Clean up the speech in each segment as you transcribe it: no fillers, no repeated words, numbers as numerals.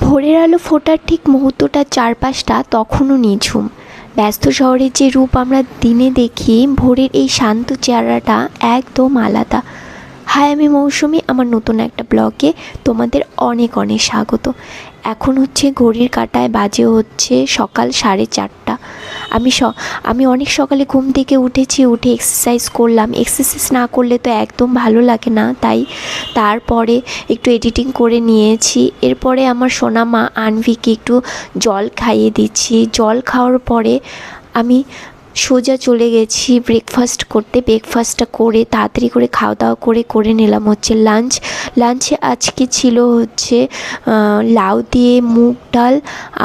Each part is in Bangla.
ভোরের আলো ফোটার ঠিক মুহূর্তটা চারপাশটা তখনও নিঝুম। ব্যস্ত শহরের যে রূপ আমরা দিনে দেখি, ভোরের এই শান্ত চেহারাটা একদম আলাদা। হাই, আমি মৌসুমি। আমার নতুন একটা ব্লগে তোমাদের অনেক অনেক স্বাগত। এখন হচ্ছে ঘড়ির কাঁটায় বাজে হচ্ছে সকাল 4:30। আমি অনেক সকালে ঘুম থেকে উঠে এক্সারসাইজ করলাম। এক্সারসাইজ না করলে তো একদম ভালো লাগে না, তাই তারপরে একটু এডিটিং করে নিয়েছি। এরপরে আমার সোনা মা আনভিকে একটু জল খাইয়ে দিচ্ছি। জল খাওয়ার পরে আমি সোজা চলে গেছি ব্রেকফাস্ট করতে। ব্রেকফাস্টটা করে তাড়াতাড়ি করে খাওয়া দাওয়া করে নিলাম হচ্ছে লাঞ্চে আজকে ছিল হচ্ছে লাউ দিয়ে মুগ ডাল,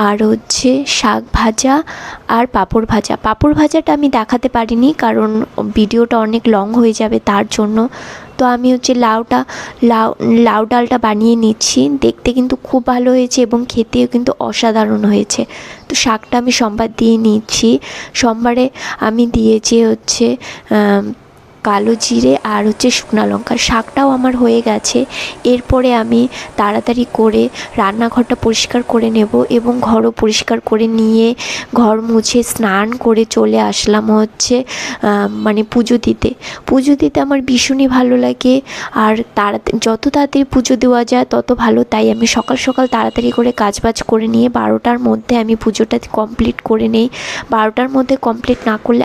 আর হচ্ছে শাক ভাজা আর পাঁপড় ভাজা। পাঁপড় ভাজাটা আমি দেখাতে পারিনি কারণ ভিডিওটা অনেক লং হয়ে যাবে, তার জন্য। তো আমি হচ্ছে লাউ ডালটা বানিয়ে নিচ্ছি। দেখতে কিন্তু খুব ভালো হয়েছে এবং খেতেও কিন্তু অসাধারণ হয়েছে। তো শাকটা আমি সোমবার দিয়ে নিচ্ছি। সোমবারে আমি দিয়েছি হচ্ছে কালো জিরে আর হচ্ছে শুকনো লঙ্কা। শাকটাও আমার হয়ে গেছে। এরপরে আমি তাড়াতাড়ি করে রান্নাঘরটা পরিষ্কার করে নেব এবং ঘরও পরিষ্কার করে নিয়ে ঘর মুছে স্নান করে চলে আসলাম হচ্ছে পুজো দিতে আমার ভীষণই ভালো লাগে। আর যত তাড়াতাড়ি পুজো দেওয়া যায় তত ভালো, তাই আমি সকাল সকাল তাড়াতাড়ি করে কাজবাজ করে নিয়ে 12টার মধ্যে আমি পুজোটা কমপ্লিট করে নেই। 12টার মধ্যে কমপ্লিট না করলে